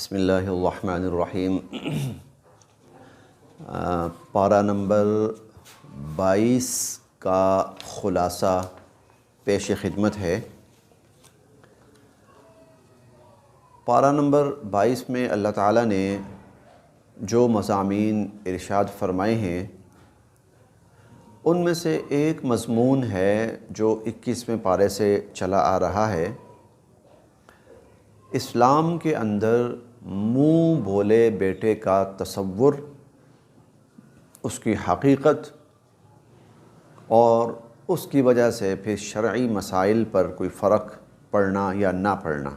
بسم اللہ الرحمن الرحیم۔ پارہ نمبر 22 کا خلاصہ پیش خدمت ہے۔ پارہ نمبر 22 میں اللہ تعالیٰ نے جو مضامین ارشاد فرمائے ہیں ان میں سے ایک مضمون ہے جو 21ویں پارے سے چلا آ رہا ہے۔ اسلام کے اندر منہ بولے بیٹے کا تصور، اس کی حقیقت اور اس کی وجہ سے پھر شرعی مسائل پر کوئی فرق پڑنا یا نہ پڑنا۔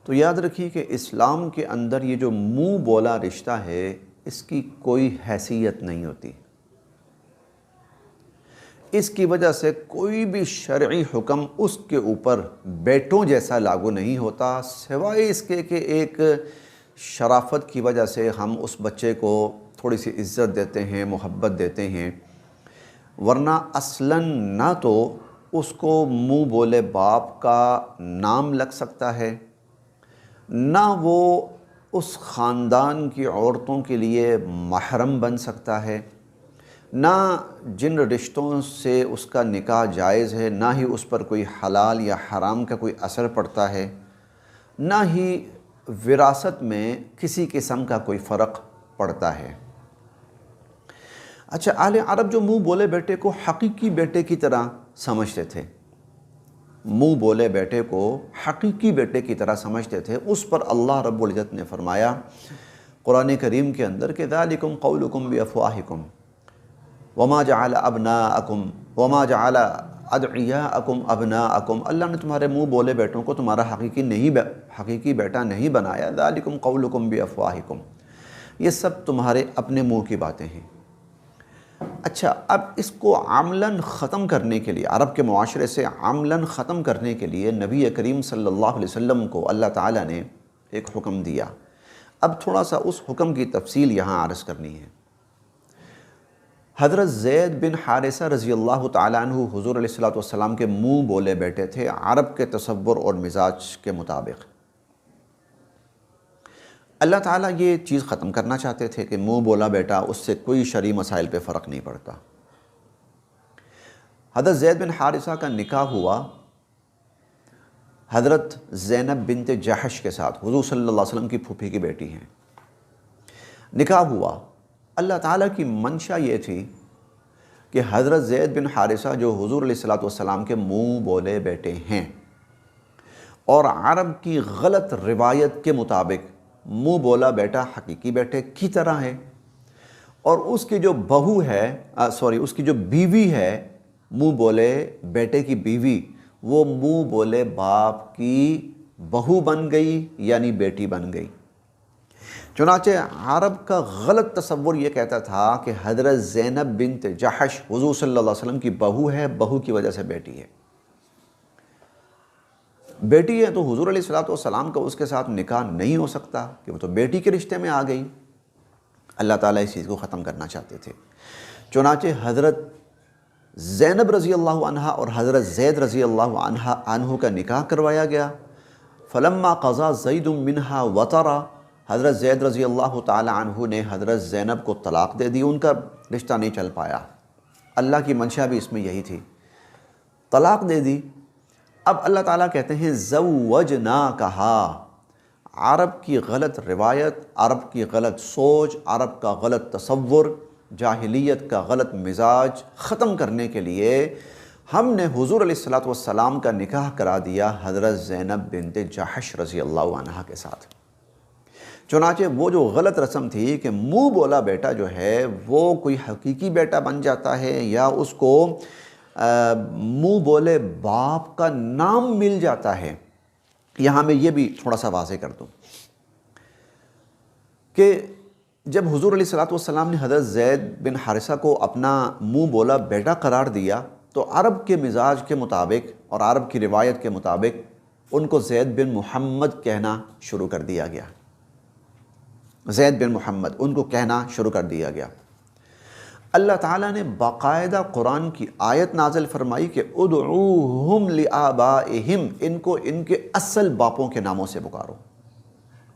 تو یاد رکھیے کہ اسلام کے اندر یہ جو منہ بولا رشتہ ہے اس کی کوئی حیثیت نہیں ہوتی۔ اس کی وجہ سے کوئی بھی شرعی حکم اس کے اوپر بیٹوں جیسا لاگو نہیں ہوتا، سوائے اس کے کہ ایک شرافت کی وجہ سے ہم اس بچے کو تھوڑی سی عزت دیتے ہیں، محبت دیتے ہیں، ورنہ اصلاً نہ تو اس کو منہ بولے باپ کا نام لگ سکتا ہے، نہ وہ اس خاندان کی عورتوں کے لیے محرم بن سکتا ہے، نہ جن رشتوں سے اس کا نکاح جائز ہے نہ ہی اس پر کوئی حلال یا حرام کا کوئی اثر پڑتا ہے، نہ ہی وراثت میں کسی قسم کا کوئی فرق پڑتا ہے۔ اچھا، اہل عرب جو منہ بولے بیٹے کو حقیقی بیٹے کی طرح سمجھتے تھے، منہ بولے بیٹے کو حقیقی بیٹے کی طرح سمجھتے تھے، اس پر اللہ رب العزت نے فرمایا قرآن کریم کے اندر کہ ذالکم قولکم بافواہکم وما جعل ابناءکم وما جعل ادعیاءکم ابناءکم، اللہ نے تمہارے منہ بولے بیٹوں کو تمہارا حقیقی بیٹا نہیں بنایا۔ ذالکم قولکم بافواہکم، یہ سب تمہارے اپنے منہ کی باتیں ہیں۔ اچھا، اب اس کو عملاً ختم کرنے کے لیے، عرب کے معاشرے سے عملاً ختم کرنے کے لیے نبی کریم صلی اللہ علیہ وسلم کو اللہ تعالیٰ نے ایک حکم دیا۔ اب تھوڑا سا اس حکم کی تفصیل یہاں عرض کرنی ہے۔ حضرت زید بن حارثہ رضی اللہ تعالیٰ عنہ حضور علیہ السلام کے منہ بولے بیٹے تھے عرب کے تصور اور مزاج کے مطابق۔ اللہ تعالیٰ یہ چیز ختم کرنا چاہتے تھے کہ منہ بولا بیٹا، اس سے کوئی شرعی مسائل پہ فرق نہیں پڑتا۔ حضرت زید بن حارثہ کا نکاح ہوا حضرت زینب بنت جحش کے ساتھ، حضور صلی اللہ علیہ وسلم کی پھوپھی کی بیٹی ہیں۔ نکاح ہوا، اللہ تعالیٰ کی منشا یہ تھی کہ حضرت زید بن حارثہ جو حضور علیہ السلام کے منہ بولے بیٹے ہیں اور عرب کی غلط روایت کے مطابق منہ بولا بیٹا حقیقی بیٹے کی طرح ہے، اور اس کی جو بہو ہے اس کی جو بیوی ہے منہ بولے بیٹے کی بیوی، وہ منہ بولے باپ کی بہو بن گئی یعنی بیٹی بن گئی۔ چنانچہ عرب کا غلط تصور یہ کہتا تھا کہ حضرت زینب بنت جحش حضور صلی اللہ علیہ وسلم کی بہو ہے، بہو کی وجہ سے بیٹی ہے۔ بیٹی ہے تو حضور علیہ السلام کا اس کے ساتھ نکاح نہیں ہو سکتا کہ وہ تو بیٹی کے رشتے میں آ گئی۔ اللہ تعالیٰ اس چیز کو ختم کرنا چاہتے تھے، چنانچہ حضرت زینب رضی اللہ عنہ اور حضرت زید رضی اللہ عنہ کا نکاح کروایا گیا۔ فلما قضا زید منہا وطرا، حضرت زید رضی اللہ تعالی عنہ نے حضرت زینب کو طلاق دے دی، ان کا رشتہ نہیں چل پایا۔ اللہ کی منشا بھی اس میں یہی تھی، طلاق دے دی۔ اب اللہ تعالیٰ کہتے ہیں زوجناکہا، عرب کی غلط روایت، عرب کی غلط سوچ، عرب کا غلط تصور، جاہلیت کا غلط مزاج ختم کرنے کے لیے ہم نے حضور علیہ السلام کا نکاح کرا دیا حضرت زینب بنت جحش رضی اللہ عنہ کے ساتھ۔ چنانچہ وہ جو غلط رسم تھی کہ منہ بولا بیٹا جو ہے وہ کوئی حقیقی بیٹا بن جاتا ہے یا اس کو منہ بولے باپ کا نام مل جاتا ہے، یہاں میں یہ بھی تھوڑا سا واضح کر دوں کہ جب حضور علیہ السلام نے حضرت زید بن حارثہ کو اپنا منہ بولا بیٹا قرار دیا تو عرب کے مزاج کے مطابق اور عرب کی روایت کے مطابق ان کو زید بن محمد کہنا شروع کر دیا گیا۔ زید بن محمد ان کو کہنا شروع کر دیا گیا۔ اللہ تعالیٰ نے باقاعدہ قرآن کی آیت نازل فرمائی کہ ادعوہم لآبائہم، ان کو ان کے اصل باپوں کے ناموں سے پکارو،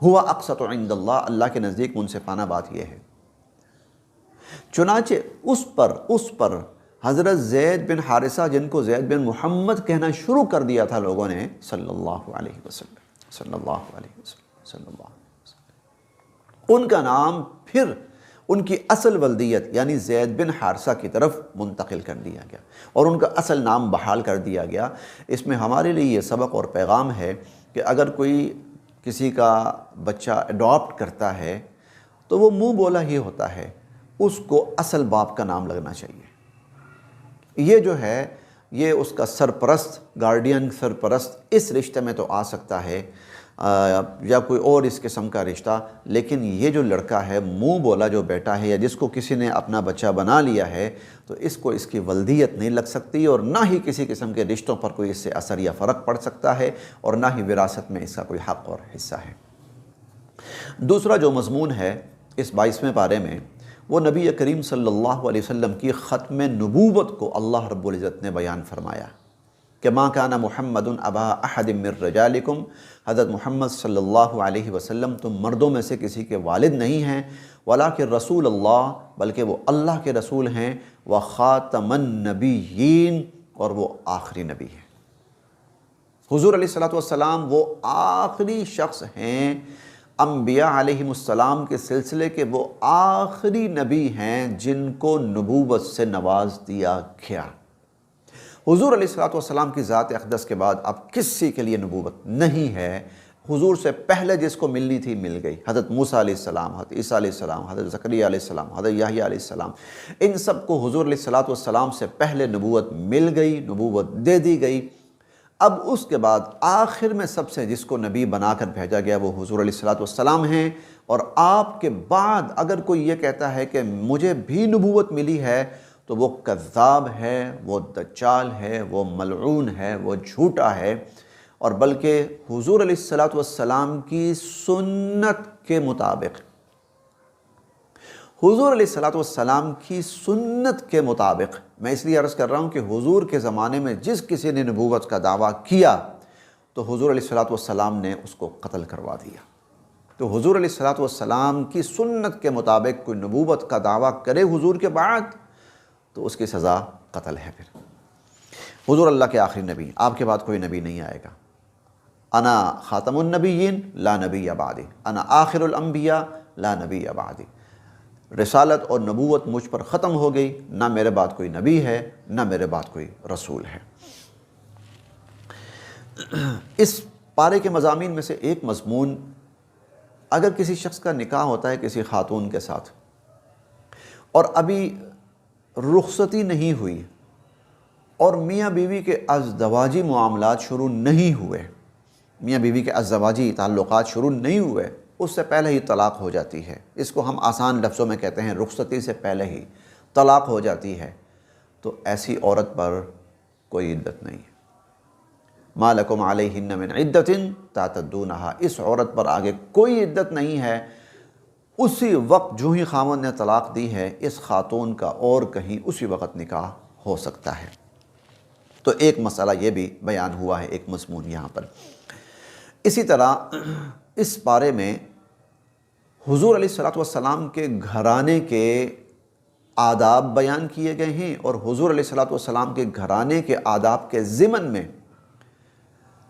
ہوا اقسط عند اللہ، اللہ کے نزدیک منصفانہ بات یہ ہے۔ چنانچہ اس پر حضرت زید بن حارثہ، جن کو زید بن محمد کہنا شروع کر دیا تھا لوگوں نے، صلی اللہ علیہ وسلم صلی اللہ علیہ وسلم صلی اللہ علیہ وسلم، ان کا نام پھر ان کی اصل ولدیت یعنی زید بن حارثہ کی طرف منتقل کر دیا گیا اور ان کا اصل نام بحال کر دیا گیا۔ اس میں ہمارے لیے یہ سبق اور پیغام ہے کہ اگر کوئی کسی کا بچہ اڈاپٹ کرتا ہے تو وہ منہ بولا ہی ہوتا ہے، اس کو اصل باپ کا نام لگنا چاہیے۔ یہ جو ہے یہ اس کا سرپرست، گارڈین سرپرست اس رشتے میں تو آ سکتا ہے یا کوئی اور اس قسم کا رشتہ، لیکن یہ جو لڑکا ہے، منہ بولا جو بیٹا ہے یا جس کو کسی نے اپنا بچہ بنا لیا ہے، تو اس کو اس کی ولدیت نہیں لگ سکتی اور نہ ہی کسی قسم کے رشتوں پر کوئی اس سے اثر یا فرق پڑ سکتا ہے اور نہ ہی وراثت میں اس کا کوئی حق اور حصہ ہے۔ دوسرا جو مضمون ہے اس 22ویں پارے میں، وہ نبی کریم صلی اللہ علیہ وسلم کی ختم نبوت کو اللہ رب العزت نے بیان فرمایا کہ ما کان محمد ابا احد من رجالکم، حضرت محمد صلی اللہ علیہ وسلم تم مردوں میں سے کسی کے والد نہیں ہیں، ولکن رسول اللہ، بلکہ وہ اللہ کے رسول ہیں، وخاتم النبیین، اور وہ آخری نبی ہیں۔ حضور علیہ السلام وہ آخری شخص ہیں، انبیاء علیہم السلام کے سلسلے کے وہ آخری نبی ہیں جن کو نبوت سے نواز دیا گیا۔ حضور علیہ السلام کی ذات اقدس کے بعد اب کسی کے لیے نبوت نہیں ہے۔ حضور سے پہلے جس کو ملنی تھی مل گئی، حضرت موسیٰ علیہ السلام، حضرت عیسیٰ علیہ السلام، حضرت زکریا علیہ السلام، حضرت یحییٰ علیہ السلام، ان سب کو حضور علیہ السلام سے پہلے نبوت مل گئی، نبوت دے دی گئی۔ اب اس کے بعد آخر میں سب سے جس کو نبی بنا کر بھیجا گیا وہ حضور علیہ السلام ہیں، اور آپ کے بعد اگر کوئی یہ کہتا ہے کہ مجھے بھی نبوت ملی ہے تو وہ کذاب ہے، وہ دجال ہے، وہ ملعون ہے، وہ جھوٹا ہے، اور بلکہ حضور علیہ السلام کی سنت کے مطابق، حضور علیہ السلام کی سنت کے مطابق، میں اس لیے عرض کر رہا ہوں کہ حضور کے زمانے میں جس کسی نے نبوت کا دعویٰ کیا تو حضور علیہ السلام نے اس کو قتل کروا دیا۔ تو حضور علیہ السلام کی سنت کے مطابق کوئی نبوت کا دعویٰ کرے حضور کے بعد تو اس کی سزا قتل ہے۔ پھر حضور اللہ کے آخری نبی، آپ کے بعد کوئی نبی نہیں آئے گا۔ انا خاتم النبیین لا نبی بعدی، انا آخر الانبیاء لا نبی بعدی، رسالت اور نبوت مجھ پر ختم ہو گئی، نہ میرے بعد کوئی نبی ہے نہ میرے بعد کوئی رسول ہے۔ اس پارے کے مضامین میں سے ایک مضمون، اگر کسی شخص کا نکاح ہوتا ہے کسی خاتون کے ساتھ اور ابھی رخصتی نہیں ہوئی اور میاں بیوی کے ازدواجی معاملات شروع نہیں ہوئے، میاں بیوی کے ازدواجی تعلقات شروع نہیں ہوئے، اس سے پہلے ہی طلاق ہو جاتی ہے، اس کو ہم آسان لفظوں میں کہتے ہیں رخصتی سے پہلے ہی طلاق ہو جاتی ہے، تو ایسی عورت پر کوئی عدت نہیں ہے۔ ما لکم علیہن من عدت تعتدونہا، اس عورت پر آگے کوئی عدت نہیں ہے، اسی وقت جو ہی خاوند نے طلاق دی ہے اس خاتون کا اور کہیں اسی وقت نکاح ہو سکتا ہے۔ تو ایک مسئلہ یہ بھی بیان ہوا ہے، ایک مضمون یہاں پر۔ اسی طرح اس بارے میں حضور علیہ السلام کے گھرانے کے آداب بیان کیے گئے ہیں، اور حضور علیہ السلام کے گھرانے کے آداب کے ضمن میں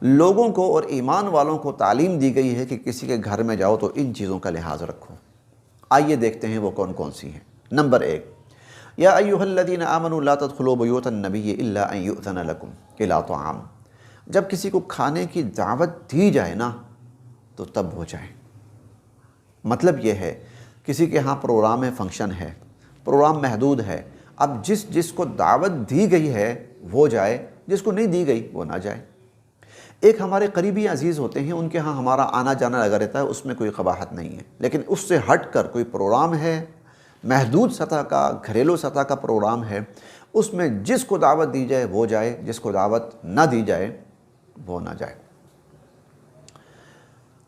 لوگوں کو اور ایمان والوں کو تعلیم دی گئی ہے کہ کسی کے گھر میں جاؤ تو ان چیزوں کا لحاظ رکھو۔ آئیے دیکھتے ہیں وہ کون کون سی ہیں۔ نمبر 1، یا ایھا الذین آمنوا لا تدخلوا بیوت النبی الا ان یؤذن لکم الی طعام، جب کسی کو کھانے کی دعوت دی جائے نا تو تب ہو جائے۔ مطلب یہ ہے کسی کے ہاں پروگرام ہے، فنکشن ہے، پروگرام محدود ہے، اب جس کو دعوت دی گئی ہے وہ جائے، جس کو نہیں دی گئی وہ نہ جائے۔ ایک ہمارے قریبی عزیز ہوتے ہیں، ان کے ہاں ہمارا آنا جانا لگا رہتا ہے، اس میں کوئی قباحت نہیں ہے، لیکن اس سے ہٹ کر کوئی پروگرام ہے، محدود سطح کا، گھریلو سطح کا پروگرام ہے، اس میں جس کو دعوت دی جائے وہ جائے، جس کو دعوت نہ دی جائے وہ نہ جائے۔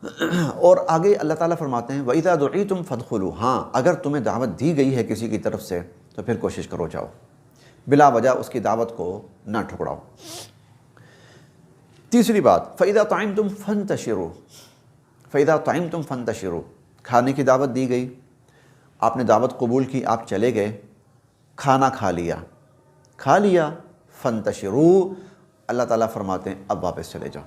اور آگے اللہ تعالیٰ فرماتے ہیں وَإِذَا دُعِيتُمْ فَادْخُلُوا، ہاں اگر تمہیں دعوت دی گئی ہے کسی کی طرف سے تو پھر کوشش کرو جاؤ، بلا وجہ اس کی دعوت کو نہ ٹھکراؤ۔ تیسری بات، فَإِذَا طَعِمْتُمْ فَانْتَشِرُوا، فَإِذَا طَعِمْتُمْ فَانْتَشِرُوا، کھانے کی دعوت دی گئی، آپ نے دعوت قبول کی، آپ چلے گئے، کھانا کھا لیا، فَانْتَشِرُوا، اللہ تعالیٰ فرماتے ہیں اب واپس چلے جاؤ،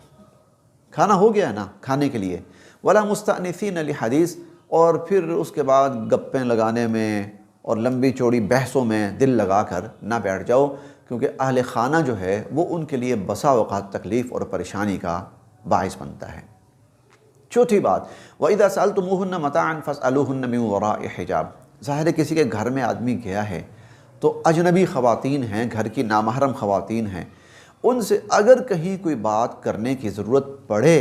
کھانا ہو گیا ہے نا کھانے کے لیے، وَلَا مُسْتَأْنِسِينَ لِحَدِيثٍ، اور پھر اس کے بعد گپیں لگانے میں اور لمبی چوڑی بحثوں میں دل لگا کر نہ بیٹھ جاؤ، کیونکہ اہل خانہ جو ہے وہ ان کے لیے بسا اوقات تکلیف اور پریشانی کا باعث بنتا ہے۔ چوتھی بات، وَإِذَا سَأَلْتُمُوهُنَّ مَتَاعًا فَاسْأَلُوهُنَّ مِنْ وَرَاءِ حِجَابٍ، ظاہر ہے کسی کے گھر میں آدمی گیا ہے تو اجنبی خواتین ہیں، گھر کی نامحرم خواتین ہیں، ان سے اگر کہیں کوئی بات کرنے کی ضرورت پڑے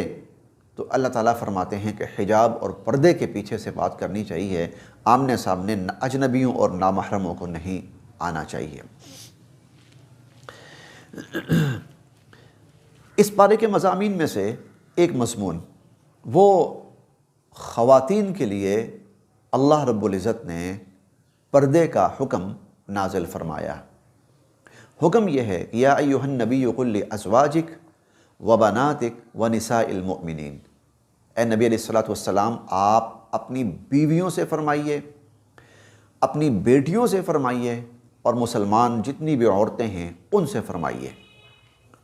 تو اللہ تعالیٰ فرماتے ہیں کہ حجاب اور پردے کے پیچھے سے بات کرنی چاہیے، آمنے سامنے اجنبیوں اور نامحرموں کو نہیں آنا چاہیے۔ اس پارے کے مضامین میں سے ایک مضمون وہ خواتین کے لیے اللہ رب العزت نے پردے کا حکم نازل فرمایا۔ حکم یہ ہے کہ یا ایھا النبی قل لازواجک وبناتک ونساء المؤمنین، اے نبی علیہ الصلوۃ والسلام آپ اپنی بیویوں سے فرمائیے، اپنی بیٹیوں سے فرمائیے، اور مسلمان جتنی بھی عورتیں ہیں ان سے فرمائیے،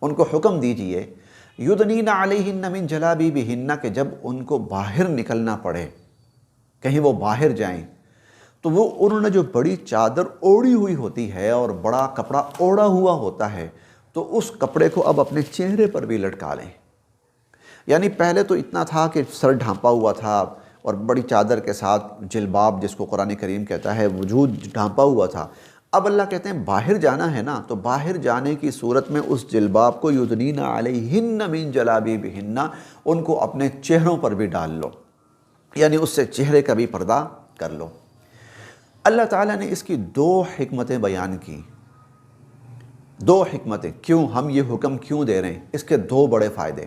ان کو حکم دیجئے یدنین علیہن من جلابیبہن، کہ جب ان کو باہر نکلنا پڑے، کہیں وہ باہر جائیں تو وہ انہوں نے جو بڑی چادر اوڑھی ہوئی ہوتی ہے اور بڑا کپڑا اوڑھا ہوا ہوتا ہے تو اس کپڑے کو اب اپنے چہرے پر بھی لٹکا لیں۔ یعنی پہلے تو اتنا تھا کہ سر ڈھانپا ہوا تھا اور بڑی چادر کے ساتھ جلباب جس کو قرآن کریم کہتا ہے وجود ڈھانپا ہوا تھا، اب اللہ کہتے ہیں باہر جانا ہے نا تو باہر جانے کی صورت میں اس جلباب کو یدنین علیہن من جلابیبہن، ان کو اپنے چہروں پر بھی ڈال لو، یعنی اس سے چہرے کا بھی پردہ کر لو۔ اللہ تعالیٰ نے اس کی دو حکمتیں بیان کی، دو حکمتیں، کیوں ہم یہ حکم کیوں دے رہے ہیں، اس کے دو بڑے فائدے۔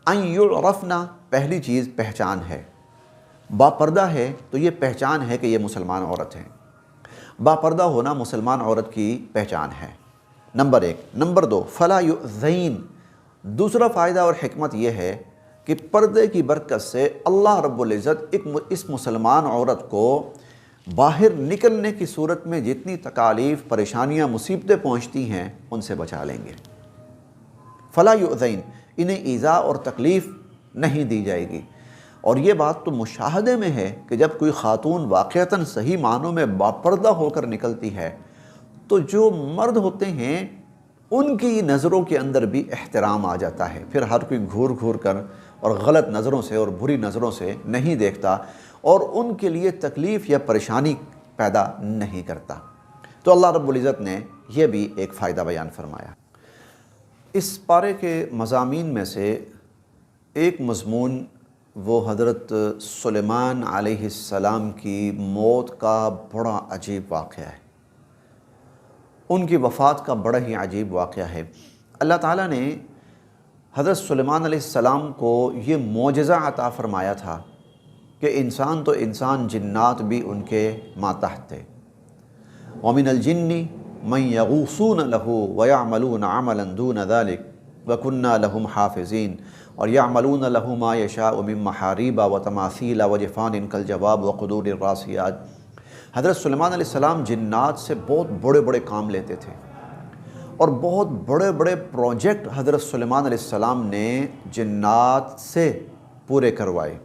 ان یعرفنا، پہلی چیز پہچان ہے، باپردہ ہے تو یہ پہچان ہے کہ یہ مسلمان عورت ہے، باپردہ ہونا مسلمان عورت کی پہچان ہے، نمبر ایک۔ نمبر دو، فلا یؤذین، دوسرا فائدہ اور حکمت یہ ہے کہ پردے کی برکت سے اللہ رب العزت اس مسلمان عورت کو باہر نکلنے کی صورت میں جتنی تکالیف، پریشانیاں، مصیبتیں پہنچتی ہیں ان سے بچا لیں گے۔ فلا یؤذین، انہیں ایذا اور تکلیف نہیں دی جائے گی۔ اور یہ بات تو مشاہدے میں ہے کہ جب کوئی خاتون واقعتاً صحیح معنوں میں باپردہ ہو کر نکلتی ہے تو جو مرد ہوتے ہیں ان کی نظروں کے اندر بھی احترام آ جاتا ہے، پھر ہر کوئی گھور گھور کر اور غلط نظروں سے اور بری نظروں سے نہیں دیکھتا اور ان کے لیے تکلیف یا پریشانی پیدا نہیں کرتا۔ تو اللہ رب العزت نے یہ بھی ایک فائدہ بیان فرمایا۔ اس پارے کے مضامین میں سے ایک مضمون وہ حضرت سلیمان علیہ السلام کی موت کا بڑا عجیب واقعہ ہے، ان کی وفات کا بڑا ہی عجیب واقعہ ہے۔ اللہ تعالیٰ نے حضرت سلیمان علیہ السلام کو یہ معجزہ عطا فرمایا تھا کہ انسان تو انسان، جنات بھی ان کے ماتحت تھے۔ وَمِنَ الْجِنِّ مَن يَغُوصُونَ لَهُ وَيَعْمَلُونَ عَمَلًا دُونَ ذَلِكَ وَكُنَّا لَهُمْ حَافِظِينَ، اور يَعْمَلُونَ لَهُ مَا يَشَاءُ مِن مَحَارِيبَ وَتَمَاثِيلَ وَجِفَانٍ كَالْجَوَابِ وَقُدُورِ الرَّاسِيَاتِ، حضرت سلیمان علیہ السلام جنات سے بہت بڑے بڑے کام لیتے تھے اور بہت بڑے بڑے پروجیکٹ حضرت سلیمان علیہ السلام نے جنات سے پورے کروائے۔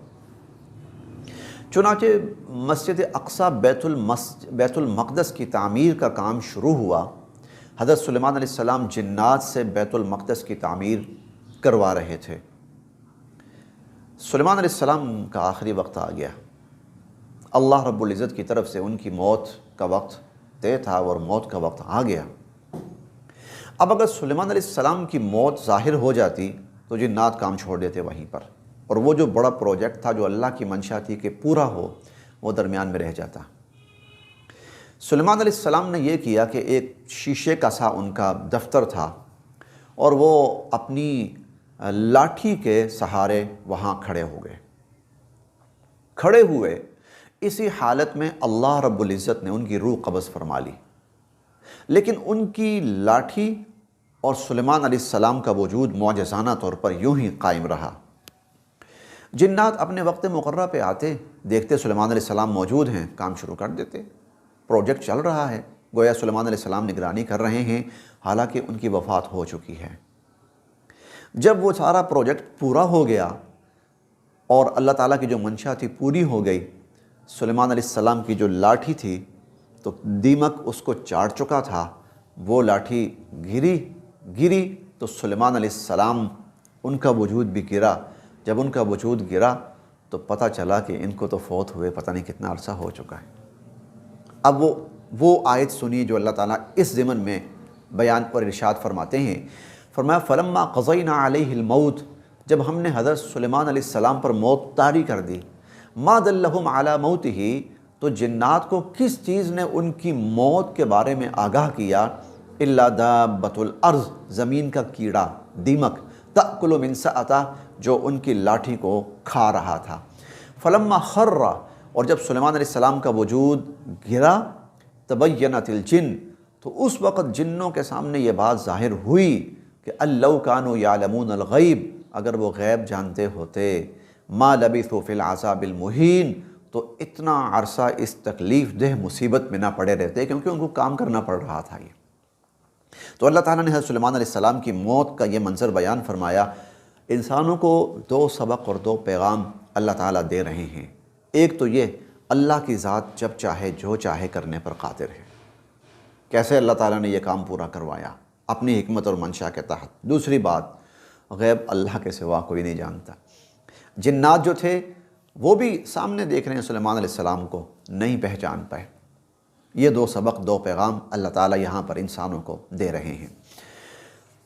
چنانچہ مسجد اقصیٰ بیت المقدس کی تعمیر کا کام شروع ہوا، حضرت سلیمان علیہ السلام جنات سے بیت المقدس کی تعمیر کروا رہے تھے۔ سلیمان علیہ السلام کا آخری وقت آ گیا، اللہ رب العزت کی طرف سے ان کی موت کا وقت طے تھا اور موت کا وقت آ گیا۔ اب اگر سلیمان علیہ السلام کی موت ظاہر ہو جاتی تو جنات کام چھوڑ دیتے وہیں پر، اور وہ جو بڑا پروجیکٹ تھا جو اللہ کی منشا تھی کہ پورا ہو وہ درمیان میں رہ جاتا۔ سلیمان علیہ السلام نے یہ کیا کہ ایک شیشے کا سا ان کا دفتر تھا اور وہ اپنی لاٹھی کے سہارے وہاں کھڑے ہو گئے۔ کھڑے ہوئے اسی حالت میں اللہ رب العزت نے ان کی روح قبض فرما لی، لیکن ان کی لاٹھی اور سلیمان علیہ السلام کا وجود معجزانہ طور پر یوں ہی قائم رہا۔ جنات اپنے وقت مقررہ پہ آتے، دیکھتے سلیمان علیہ السلام موجود ہیں، کام شروع کر دیتے، پروجیکٹ چل رہا ہے، گویا سلیمان علیہ السلام نگرانی کر رہے ہیں، حالانکہ ان کی وفات ہو چکی ہے۔ جب وہ سارا پروجیکٹ پورا ہو گیا اور اللہ تعالیٰ کی جو منشا تھی پوری ہو گئی، سلیمان علیہ السلام کی جو لاٹھی تھی تو دیمک اس کو چاٹ چکا تھا، وہ لاٹھی گری تو سلیمان علیہ السلام ان کا وجود بھی گرا۔ جب ان کا وجود گرا تو پتہ چلا کہ ان کو تو فوت ہوئے پتہ نہیں کتنا عرصہ ہو چکا ہے۔ اب وہ آیت سنی جو اللہ تعالیٰ اس ضمن میں بیان اور ارشاد فرماتے ہیں، فرمایا فلما قضینا علیہ الموت، جب ہم نے حضرت سلیمان علیہ السلام پر موت طاری کر دی، ما دلہم علی موتہ، تو جنات کو کس چیز نے ان کی موت کے بارے میں آگاہ کیا، الا دابۃ الارض، زمین کا کیڑا دیمک، تأکل من سأتہ، جو ان کی لاٹھی کو کھا رہا تھا۔ فلما خر، اور جب سلیمان علیہ السلام کا وجود گرا، تبینت الجن، تو اس وقت جنوں کے سامنے یہ بات ظاہر ہوئی کہ لو کانوا یعلمون الغیب، اگر وہ غیب جانتے ہوتے، ما لبثوا فی العذاب المہین، تو اتنا عرصہ اس تکلیف دہ مصیبت میں نہ پڑے رہتے، کیونکہ ان کو کام کرنا پڑ رہا تھا یہ۔ تو اللہ تعالیٰ نے حضرت سلیمان علیہ السلام کی موت کا یہ منظر بیان فرمایا۔ انسانوں کو 2 سبق اور 2 پیغام اللہ تعالیٰ دے رہے ہیں۔ ایک تو یہ، اللہ کی ذات جب چاہے جو چاہے کرنے پر قادر ہے، کیسے اللہ تعالیٰ نے یہ کام پورا کروایا اپنی حکمت اور منشا کے تحت۔ دوسری بات، غیب اللہ کے سوا کوئی نہیں جانتا۔ جنات جو تھے وہ بھی سامنے دیکھ رہے ہیں سلیمان علیہ السلام کو، نہیں پہچان پائے۔ یہ 2 سبق 2 پیغام اللہ تعالیٰ یہاں پر انسانوں کو دے رہے ہیں۔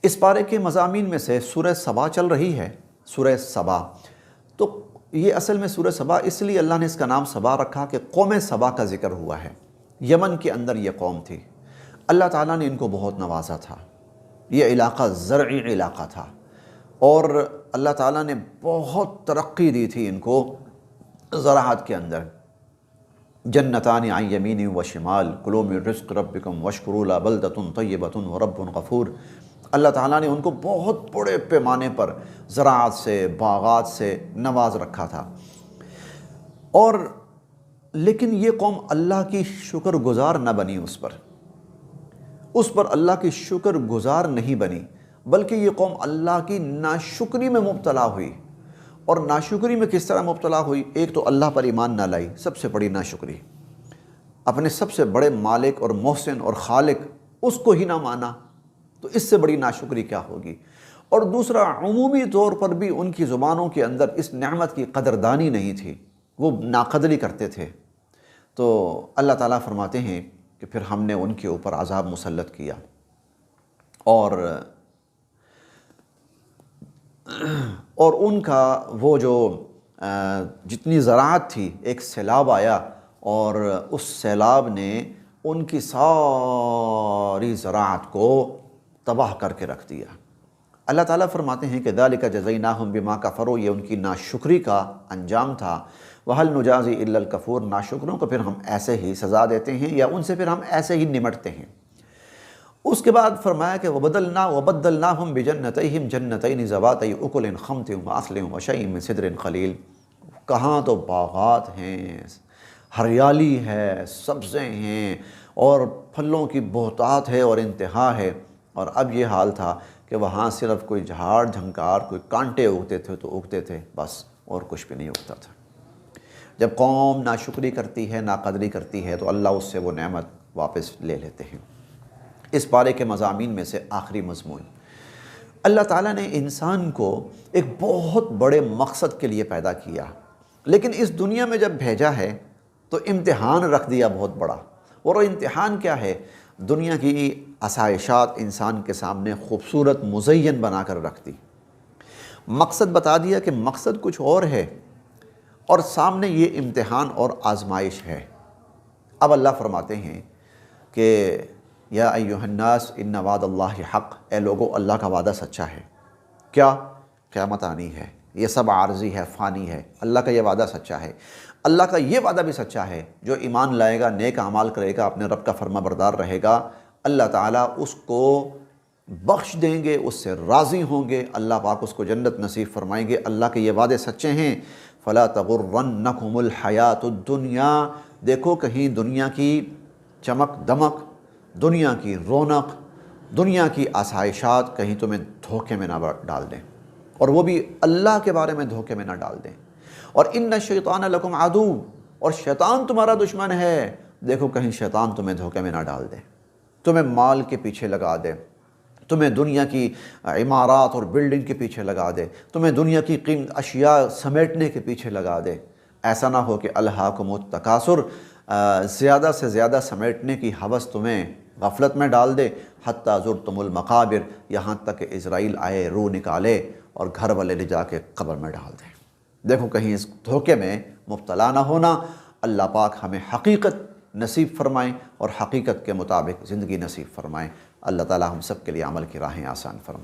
اس پارے کے مضامین میں سے سورہ سبا چل رہی ہے، سورہ سبا۔ تو یہ اصل میں سورہ سبا اس لیے اللہ نے اس کا نام سبا رکھا کہ قوم سبا کا ذکر ہوا ہے۔ یمن کے اندر یہ قوم تھی، اللہ تعالیٰ نے ان کو بہت نوازا تھا۔ یہ علاقہ زرعی علاقہ تھا اور اللہ تعالیٰ نے بہت ترقی دی تھی ان کو زراعت کے اندر۔ جنتان عن یمین و شمال، کلوا من رزق ربکم واشکروا له بلدۃ طیبۃ ورب غفور۔ اللہ تعالیٰ نے ان کو بہت بڑے پیمانے پر زراعت سے، باغات سے نواز رکھا تھا۔ اور لیکن یہ قوم اللہ کی شکر گزار نہ بنی، اس پر اللہ کی شکر گزار نہیں بنی، بلکہ یہ قوم اللہ کی ناشکری میں مبتلا ہوئی۔ اور ناشکری میں کس طرح مبتلا ہوئی؟ ایک تو اللہ پر ایمان نہ لائی، سب سے بڑی ناشکری، اپنے سب سے بڑے مالک اور محسن اور خالق اس کو ہی نہ مانا، تو اس سے بڑی ناشکری کیا ہوگی؟ اور دوسرا، عمومی طور پر بھی ان کی زبانوں کے اندر اس نعمت کی قدردانی نہیں تھی، وہ ناقدری کرتے تھے۔ تو اللہ تعالیٰ فرماتے ہیں کہ پھر ہم نے ان کے اوپر عذاب مسلط کیا، اور ان کا وہ جو جتنی زراعت تھی، ایک سیلاب آیا اور اس سیلاب نے ان کی ساری زراعت کو تباہ کر کے رکھ دیا۔ اللہ تعالیٰ فرماتے ہیں کہ ذَلِكَ جَزَيْنَاهُمْ بِمَا كَفَرُوا، یہ ان کی ناشکری کا انجام تھا۔ وَهَلْ نُجَازِي إِلَّا الْكَفُورَ، ناشکروں کو پھر ہم ایسے ہی سزا دیتے ہیں یا ان سے پھر ہم ایسے ہی نمٹتے ہیں۔ اس کے بعد فرمایا کہ وَبَدَّلْنَاهُمْ بِجَنَّتَيْهِمْ جَنَّتَيْنِ ذَوَاتَيْ أُكُلٍ خَمْطٍ وَعَصْلٍ وَشَيْءٍ مِّن سِدْرٍ قَلِيلٍ، کہاں تو باغات ہیں، ہریالی ہے، سبزیں ہیں اور پھلوں کی بہتات ہے اور انتہا ہے۔ اور اب یہ حال تھا کہ وہاں صرف کوئی جھاڑ جھنکار، کوئی کانٹے اگتے تھے تو اگتے تھے بس، اور کچھ بھی نہیں اگتا تھا۔ جب قوم ناشکری کرتی ہے، ناقدری کرتی ہے، تو اللہ اس سے وہ نعمت واپس لے لیتے ہیں۔ اس پارے کے مضامین میں سے آخری مضمون، اللہ تعالیٰ نے انسان کو ایک بہت بڑے مقصد کے لیے پیدا کیا، لیکن اس دنیا میں جب بھیجا ہے تو امتحان رکھ دیا بہت بڑا۔ اور وہ امتحان کیا ہے؟ دنیا کی آسائشات انسان کے سامنے خوبصورت مزین بنا کر رکھ دی، مقصد بتا دیا کہ مقصد کچھ اور ہے، اور سامنے یہ امتحان اور آزمائش ہے۔ اب اللہ فرماتے ہیں کہ یا ایھا الناس ان وعد اللہ حق، اے لوگو اللہ کا وعدہ سچا ہے۔ کیا؟ قیامت آنی ہے، یہ سب عارضی ہے، فانی ہے۔ اللہ کا یہ وعدہ سچا ہے۔ اللہ کا یہ وعدہ بھی سچا ہے، جو ایمان لائے گا، نیک اعمال کرے گا، اپنے رب کا فرما بردار رہے گا، اللہ تعالیٰ اس کو بخش دیں گے، اس سے راضی ہوں گے، اللہ پاک اس کو جنت نصیب فرمائیں گے۔ اللہ کے یہ وعدے سچے ہیں۔ فَلَا تَغُرَّنَّكُمُ الْحَيَاةُ الدُّنْيَا، دیکھو کہیں دنیا کی چمک دمک، دنیا کی رونق، دنیا کی آسائشات کہیں تمہیں دھوکے میں نہ ڈال دیں، اور وہ بھی اللہ کے بارے میں دھوکے میں نہ ڈال دیں۔ اور اِنَّ الشَّيْطَانَ لَكُمْ عَدُوٌّ، اور شیطان تمہارا دشمن ہے، دیکھو کہیں شیطان تمہیں دھوکے میں نہ ڈال دے، تمہیں مال کے پیچھے لگا دے، تمہیں دنیا کی عمارات اور بلڈنگ کے پیچھے لگا دے، تمہیں دنیا کی اشیاء سمیٹنے کے پیچھے لگا دے۔ ایسا نہ ہو کہ الہاکم التکاثر، زیادہ سے زیادہ سمیٹنے کی ہوس تمہیں غفلت میں ڈال دے، حتیٰ زرتم المقابر، یہاں تک کہ عزرائیل آئے روح نکالے اور گھر والے لے جا کے قبر میں ڈال دیں۔ دیکھو کہیں اس دھوکے میں مبتلا نہ ہونا۔ اللہ پاک ہمیں حقیقت نصیب فرمائیں اور حقیقت کے مطابق زندگی نصیب فرمائیں۔ اللہ تعالی ہم سب کے لیے عمل کی راہیں آسان فرمائیں۔